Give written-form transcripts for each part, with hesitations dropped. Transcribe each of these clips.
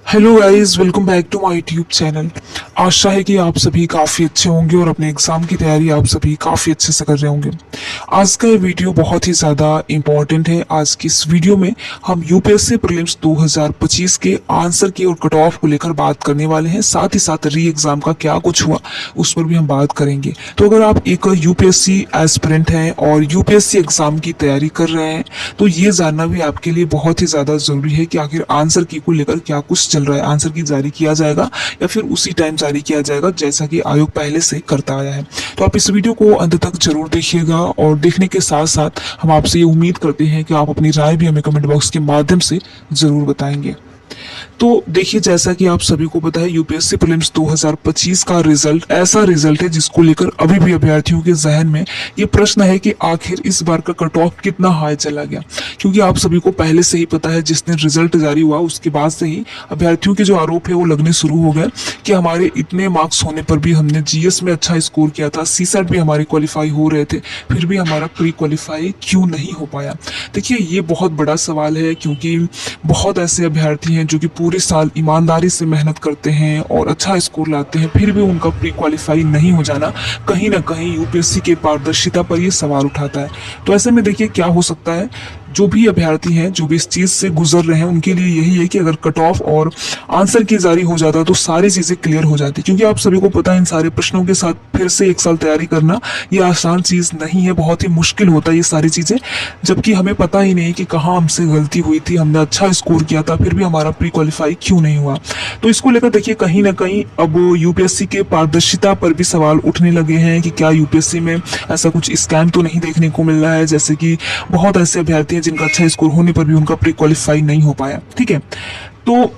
Hello guys, welcome back to my YouTube channel. आशा है कि आप सभी काफ़ी अच्छे होंगे और अपने एग्ज़ाम की तैयारी आप सभी काफ़ी अच्छे से कर रहे होंगे। आज का ये वीडियो बहुत ही ज़्यादा इम्पोर्टेंट है। आज की इस वीडियो में हम यूपीएससी प्रीलिम्स 2025 के आंसर की और कट ऑफ को लेकर बात करने वाले हैं। साथ ही साथ री एग्ज़ाम का क्या कुछ हुआ उस पर भी हम बात करेंगे। तो अगर आप एक यूपीएससी एस्पिरेंट हैं और यूपीएससी एग्ज़ाम की तैयारी कर रहे हैं तो ये जानना भी आपके लिए बहुत ही ज़्यादा ज़रूरी है कि आखिर आंसर की को लेकर क्या कुछ चल रहा है। आंसर की जारी किया जाएगा या फिर उसी टाइम जारी किया जाएगा जैसा कि आयोग पहले से करता आया है। तो आप इस वीडियो को अंत तक जरूर देखिएगा और देखने के साथ साथ हम आपसे ये उम्मीद करते हैं कि आप अपनी राय भी हमें कमेंट बॉक्स के माध्यम से जरूर बताएंगे। तो देखिए, जैसा कि आप सभी को पता है, यूपीएससी प्रीलिम्स 2025 का रिजल्ट ऐसा रिजल्ट है जिसको लेकर अभी भी अभ्यर्थियों के जहन में ये प्रश्न है कि आखिर इस बार का कट ऑफ कितना हाई चला गया। क्योंकि आप सभी को पहले से ही पता है, जिस दिन रिजल्ट जारी हुआ उसके बाद से ही अभ्यर्थियों के जो आरोप है वो लगने शुरू हो गए कि हमारे इतने मार्क्स होने पर भी हमने जीएस में अच्छा स्कोर किया था, सीसेट भी हमारे क्वालिफाई हो रहे थे, फिर भी हमारा प्री क्वालिफाई क्यों नहीं हो पाया। देखिए, ये बहुत बड़ा सवाल है क्योंकि बहुत ऐसे अभ्यर्थी हैं जो कि पूरे साल ईमानदारी से मेहनत करते हैं और अच्छा स्कोर लाते हैं, फिर भी उनका प्री क्वालिफाई नहीं हो जाना कहीं ना कहीं यूपीएससी के पारदर्शिता पर ये सवाल उठाता है। तो ऐसे में देखिए क्या हो सकता है। जो भी अभ्यर्थी हैं, जो भी इस चीज़ से गुजर रहे हैं, उनके लिए यही है कि अगर कट ऑफ और आंसर की जारी हो जाता तो सारी चीज़ें क्लियर हो जाती। क्योंकि आप सभी को पता है, इन सारे प्रश्नों के साथ फिर से एक साल तैयारी करना ये आसान चीज़ नहीं है, बहुत ही मुश्किल होता है ये सारी चीज़ें। जबकि हमें पता ही नहीं कि कहाँ हमसे गलती हुई थी, हमने अच्छा स्कोर किया था, फिर भी हमारा प्री क्वालिफाई क्यों नहीं हुआ। तो इसको लेकर देखिए, कहीं ना कहीं अब यूपीएससी के पारदर्शिता पर भी सवाल उठने लगे हैं कि क्या यूपीएससी में ऐसा कुछ स्कैम तो नहीं देखने को मिल रहा है। जैसे कि बहुत ऐसे अभ्यर्थी हैं जिनका अच्छा स्कोर होने पर भी उनका प्री क्वालिफाई नहीं हो पाया। ठीक है, तो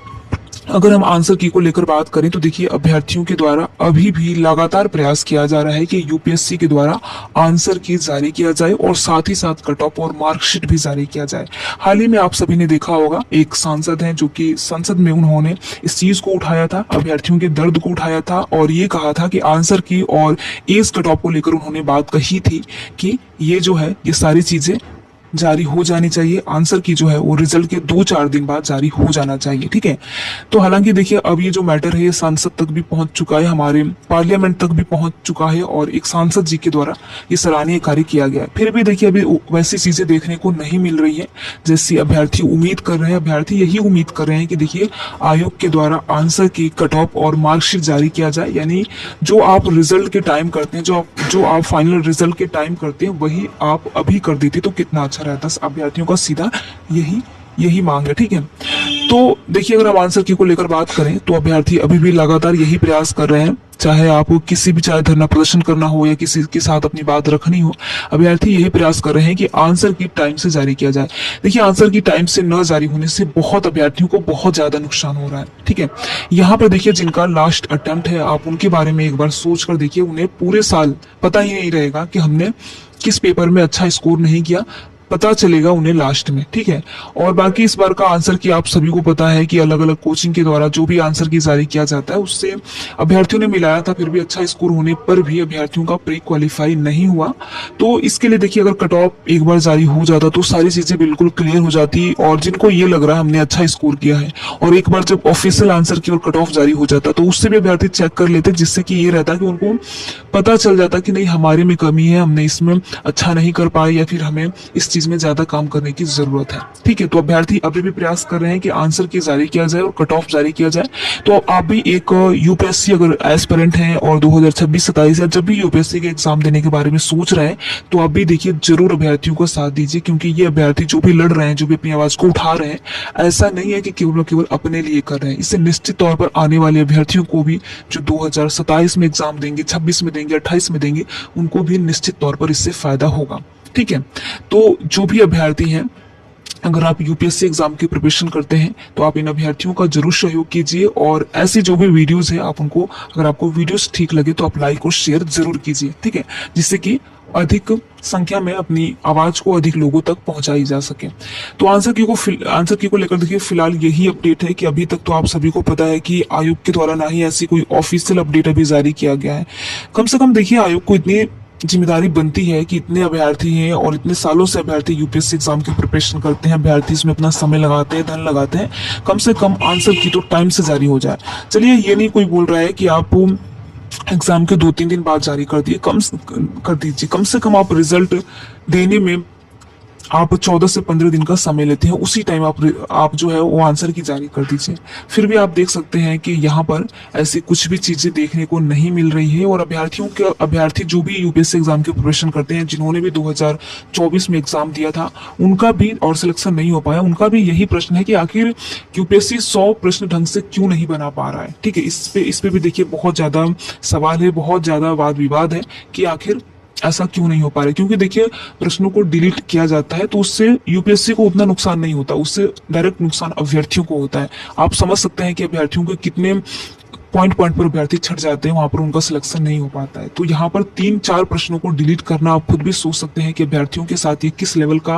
अगर हम आंसर की को लेकर बात करें तो देखिए, अभ्यर्थियों के द्वारा अभी भी लगातार प्रयास किया जा रहा है कि यूपीएससी के द्वारा आंसर की जारी किया जाए और साथ ही साथ कट ऑफ और मार्कशीट भी जारी किया जाए। हाल ही में आप सभी ने देखा होगा, एक सांसद हैं जो कि संसद में उन्होंने इस चीज को उठाया था, अभ्यर्थियों के दर्द को उठाया था और ये कहा था कि आंसर की और एज कट ऑफ को लेकर उन्होंने बात कही थी कि ये जो है ये सारी चीजें जारी हो जानी चाहिए। आंसर की जो है वो रिजल्ट के 2-4 दिन बाद जारी हो जाना चाहिए। ठीक है, तो हालांकि देखिए, अब ये जो मैटर है ये सांसद तक भी पहुंच चुका है, हमारे पार्लियामेंट तक भी पहुंच चुका है और एक सांसद जी के द्वारा ये सराहनीय कार्य किया गया है। फिर भी देखिए, अभी वैसी चीजें देखने को नहीं मिल रही है जैसी अभ्यर्थी उम्मीद कर रहे हैं। अभ्यर्थी यही उम्मीद कर रहे हैं कि देखिए, आयोग के द्वारा आंसर की कट ऑफ और मार्कशीट जारी किया जाए। यानी जो आप रिजल्ट के टाइम करते हैं, जो आप फाइनल रिजल्ट के टाइम करते हैं, वही आप अभी कर देते तो कितना अच्छा रहता। अभ्यर्थियों का सीधा यही मांग है। ठीक है, तो देखिए, अगर हम आंसर की को लेकर बात करें तो अभ्यर्थी अभी भी लगातार यही प्रयास कर रहे हैं। चाहे आपको चाहे धरना प्रदर्शन करना हो या किसी के साथ अपनी बात रखनी हो, अभ्यर्थी यही प्रयास कर रहे हैं कि आंसर की टाइम से जारी किया जाए। देखिए, आंसर की टाइम से न जारी होने से बहुत अभ्यर्थियों को बहुत ज्यादा नुकसान हो रहा है। ठीक है, यहाँ पर देखिए, जिनका लास्ट अटेम्प्ट है, आप उनके बारे में एक बार सोच कर देखिए। उन्हें पूरे साल पता ही नहीं रहेगा कि हमने किस पेपर में अच्छा स्कोर नहीं किया, पता चलेगा उन्हें लास्ट में। ठीक है, और बाकी इस बार का आंसर की आप सभी को पता है कि अलग अलग कोचिंग के द्वारा जो भी आंसर की जारी किया जाता है उससे अभ्यर्थियों ने मिलाया था, फिर भी अच्छा स्कोर होने पर भी अभ्यर्थियों का प्री क्वालिफाई नहीं हुआ। तो इसके लिए देखिए, अगर कट ऑफ एक बार जारी हो जाता तो सारी चीजें बिल्कुल क्लियर हो जाती और जिनको ये लग रहा है हमने अच्छा स्कोर किया है, और एक बार जब ऑफिशियल आंसर की और कट ऑफ जारी हो जाता तो उससे भी अभ्यर्थी चेक कर लेते, जिससे कि ये रहता कि उनको पता चल जाता कि नहीं, हमारे में कमी है, हमने इसमें अच्छा नहीं कर पाए या फिर हमें इस चीज में ज्यादा काम करने की जरूरत है। ठीक है, तो अभ्यर्थी अभी भी प्रयास कर रहे हैं कि आंसर की जारी किया जाए और कट ऑफ जारी किया जाए। तो आप भी एक यूपीएससी अगर एस्पिरेंट हैं और 2026-27 या जब भी यूपीएससी के एग्जाम देने के बारे में सोच रहे हैं तो आप भी देखिए, जरूर अभ्यर्थियों को साथ दीजिए। क्योंकि ये अभ्यर्थी जो भी लड़ रहे हैं, जो भी अपनी आवाज को उठा रहे हैं, ऐसा नहीं है कि केवल अपने लिए कर रहे हैं। इससे निश्चित तौर पर आने वाले अभ्यर्थियों को भी, जो 2027 में एग्जाम देंगे, 26 में देंगे, 28 में देंगे, उनको भी निश्चित तौर पर इससे फायदा होगा। ठीक है, तो जो भी अभ्यर्थी हैं, अगर आप यूपीएससी एग्जाम की प्रिपरेशन करते हैं तो आप इन अभ्यर्थियों का जरूर सहयोग कीजिए और ऐसी जो भी वीडियोस है आप उनको, अगर आपको वीडियोस ठीक लगे तो आप लाइक और शेयर जरूर कीजिए। ठीक है, जिससे कि अधिक संख्या में अपनी आवाज को अधिक लोगों तक पहुंचाई जा सके। तो आंसर की को लेकर देखिए, फिलहाल यही अपडेट है कि अभी तक तो आप सभी को पता है कि आयोग के द्वारा ना ही ऐसी कोई ऑफिशियल अपडेट अभी जारी किया गया है। कम से कम देखिए, आयोग को इतनी जिम्मेदारी बनती है कि इतने अभ्यर्थी हैं और इतने सालों से अभ्यर्थी यूपीएससी एग्जाम की प्रिपरेशन करते हैं, अभ्यर्थी इसमें अपना समय लगाते हैं, धन लगाते हैं, कम से कम आंसर की तो टाइम से जारी हो जाए। चलिए, ये नहीं कोई बोल रहा है कि आप एग्जाम के 2-3 दिन बाद जारी कर दीजिए, कम से कम आप रिजल्ट देने में आप 14 से 15 दिन का समय लेते हैं, उसी टाइम आप जो है वो आंसर की जारी कर दीजिए। फिर भी आप देख सकते हैं कि यहाँ पर ऐसी कुछ भी चीजें देखने को नहीं मिल रही है और अभ्यर्थी जो भी यूपीएससी एग्जाम की प्रिपरेशन करते हैं, जिन्होंने भी 2024 में एग्जाम दिया था, उनका भी और सिलेक्शन नहीं हो पाया, उनका भी यही प्रश्न है कि आखिर यूपीएससी 100 प्रश्न ढंग से क्यों नहीं बना पा रहा है। ठीक है, इस पे भी देखिए बहुत ज्यादा सवाल है, बहुत ज्यादा वाद विवाद है कि आखिर ऐसा क्यों नहीं हो पा रहा है। क्योंकि देखिए, प्रश्नों को डिलीट किया जाता है तो उससे यूपीएससी को उतना नुकसान नहीं होता, उससे डायरेक्ट नुकसान अभ्यर्थियों को होता है। आप समझ सकते हैं कि अभ्यर्थियों के कितने पॉइंट पर अभ्यर्थी छट जाते हैं, वहां पर उनका सिलेक्शन नहीं हो पाता है। तो यहाँ पर 3-4 प्रश्नों को डिलीट करना, आप खुद भी सोच सकते हैं कि अभ्यर्थियों के साथ ये किस लेवल का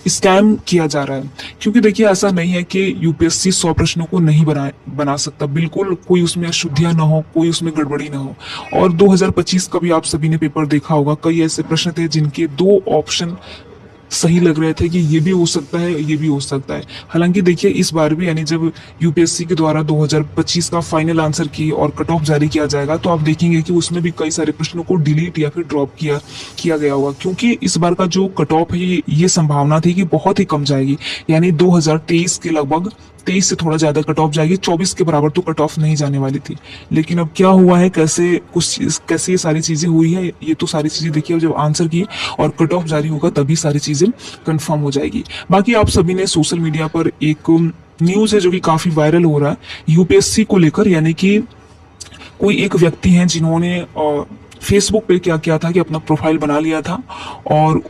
स्कैम किया जा रहा है। क्योंकि देखिए, ऐसा नहीं है कि यूपीएससी 100 प्रश्नों को नहीं बना सकता, बिल्कुल कोई उसमें अशुद्धियां ना हो, कोई उसमें गड़बड़ी ना हो। और 2025 का भी आप सभी ने पेपर देखा होगा, कई ऐसे प्रश्न थे जिनके 2 ऑप्शन सही लग रहे थे कि ये भी हो सकता है, ये भी हो सकता है। हालांकि देखिए, इस बार भी यानी जब यूपीएससी के द्वारा 2025 का फाइनल आंसर की और कट ऑफ जारी किया जाएगा, तो आप देखेंगे कि उसमें भी कई सारे प्रश्नों को डिलीट या फिर ड्रॉप किया गया होगा। क्योंकि इस बार का जो कट ऑफ है, ये संभावना थी कि बहुत ही कम जाएगी, यानी 2023 के लगभग 23 से थोड़ा ज्यादा कट ऑफ जाएगी, 24 के बराबर तो कट ऑफ नहीं जाने वाली थी। लेकिन अब क्या हुआ है, कैसे ये सारी चीजें हुई है, ये तो सारी चीजें देखिए जब आंसर की और कट ऑफ जारी होगा तभी सारी चीजें कंफर्म हो जाएगी। बाकी आप सभी ने सोशल मीडिया पर एक न्यूज है जो कि काफी वायरल हो रहा है यूपीएससी को लेकर, यानी कि कोई एक व्यक्ति हैं जिन्होंने फेसबुक पे क्या किया था कि अपना प्रोफाइल बना लिया था और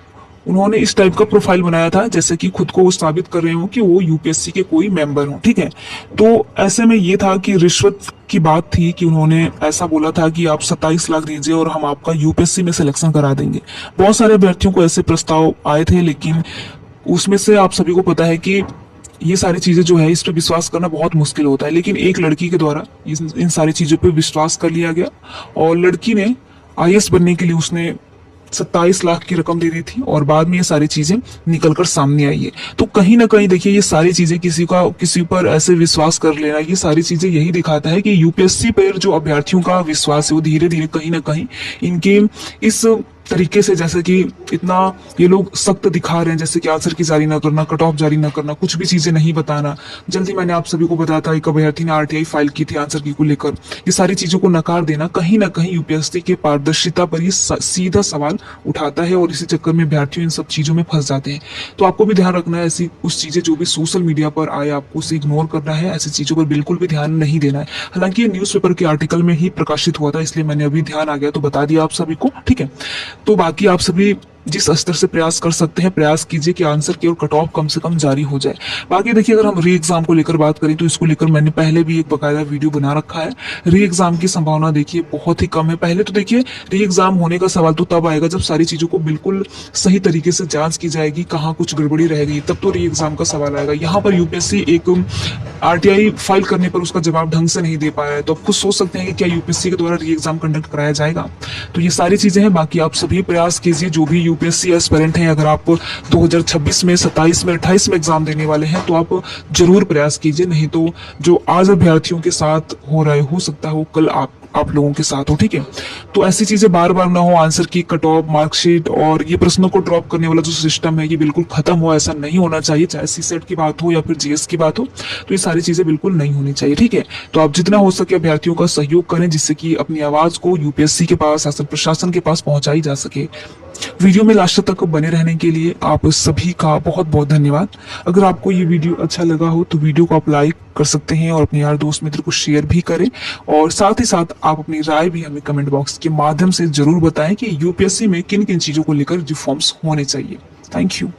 उन्होंने इस टाइप का प्रोफाइल बनाया था जैसे कि खुद को वो साबित कर रहे हो कि वो यूपीएससी के कोई मेंबर हो। ठीक है, तो ऐसे में ये था कि रिश्वत की बात थी कि उन्होंने ऐसा बोला था कि आप 27 लाख दीजिए और हम आपका यूपीएससी में सिलेक्शन करा देंगे। बहुत सारे अभ्यर्थियों को ऐसे प्रस्ताव आए थे, लेकिन उसमें से आप सभी को पता है कि ये सारी चीजें जो है, इस पर विश्वास करना बहुत मुश्किल होता है। लेकिन एक लड़की के द्वारा इन सारी चीजों पर विश्वास कर लिया गया और लड़की ने आईएएस बनने के लिए उसने 27 लाख की रकम दे दी थी और बाद में ये सारी चीजें निकलकर सामने आई है। तो कहीं ना कहीं देखिए, ये सारी चीजें किसी पर ऐसे विश्वास कर लेना, ये सारी चीजें यही दिखाता है कि यूपीएससी पर जो अभ्यर्थियों का विश्वास है वो धीरे धीरे कहीं ना कहीं इनके इस तरीके से, जैसे कि इतना ये लोग सख्त दिखा रहे हैं, जैसे कि आंसर की जारी ना करना, कट ऑफ जारी ना करना, कुछ भी चीजें नहीं बताना। जल्दी मैंने आप सभी को बताया था, एक अभ्यर्थी ने आरटीआई फाइल की थी आंसर की को लेकर, ये सारी चीजों को नकार देना कहीं ना कहीं यूपीएससी के पारदर्शिता पर ये सीधा सवाल उठाता है और इसी चक्कर में अभ्यर्थियों इन सब चीजों में फंस जाते हैं। तो आपको भी ध्यान रखना है, ऐसी कुछ चीजें जो भी सोशल मीडिया पर आए आपको उसे इग्नोर करना है, ऐसी चीजों पर बिल्कुल भी ध्यान नहीं देना है। हालांकि ये न्यूज़पेपर के आर्टिकल में ही प्रकाशित हुआ था, इसलिए मैंने अभी ध्यान आ गया तो बता दिया आप सभी को। ठीक है, तो बाकी आप सभी जिस स्तर से प्रयास कर सकते हैं, प्रयास कीजिए कि आंसर की और कट ऑफ कम से कम जारी हो जाए। बाकी देखिए, अगर हम री एग्जाम को लेकर बात करें तो इसको लेकर मैंने पहले भी एक बकायदा वीडियो बना रखा है। री एग्जाम की संभावना देखिए बहुत ही कम है। पहले तो देखिए, री एग्जाम होने का सवाल तो तब आएगा जब सारी चीजों को बिल्कुल सही तरीके से जांच की जाएगी, कहाँ कुछ गड़बड़ी रह गई, तब तो री एग्जाम का सवाल आएगा। यहाँ पर यूपीएससी एक आरटीआई फाइल करने पर उसका जवाब ढंग से नहीं दे पाया है, तो आप खुद सोच सकते हैं कि क्या यूपीएससी के द्वारा री एग्जाम कंडक्ट कराया जाएगा। तो ये सारी चीजें हैं। बाकी आप सभी प्रयास कीजिए, जो भी यूपीएससी एस्पिरेंट हैं, अगर आप 2026 में, 27 में, 28 में एग्जाम देने वाले हैं तो आप जरूर प्रयास कीजिए। नहीं तो जो आज अभ्यर्थियों के साथ हो रहा है, हो सकता है वो कल आप लोगों के साथ हो। ठीक है, तो ऐसी चीजें बार बार ना हो, आंसर की कट ऑफ, मार्कशीट और ये प्रश्नों को ड्रॉप करने वाला जो सिस्टम है ये बिल्कुल खत्म हो, ऐसा नहीं होना चाहिए। चाहे सीसेट की बात हो या फिर जीएस की बात हो, तो ये सारी चीजें बिल्कुल नहीं होनी चाहिए। ठीक है, तो आप जितना हो सके अभ्यर्थियों का सहयोग करें, जिससे कि अपनी आवाज को यूपीएससी के पास, शासन प्रशासन के पास पहुंचाई जा सके। वीडियो में लास्ट तक बने रहने के लिए आप सभी का बहुत बहुत धन्यवाद। अगर आपको ये वीडियो अच्छा लगा हो तो वीडियो को आप लाइक कर सकते हैं और अपने यार दोस्त मित्र को शेयर भी करें, और साथ ही साथ आप अपनी राय भी हमें कमेंट बॉक्स के माध्यम से जरूर बताएं कि यूपीएससी में किन किन चीजों को लेकर रिफॉर्म्स होने चाहिए। Thank you.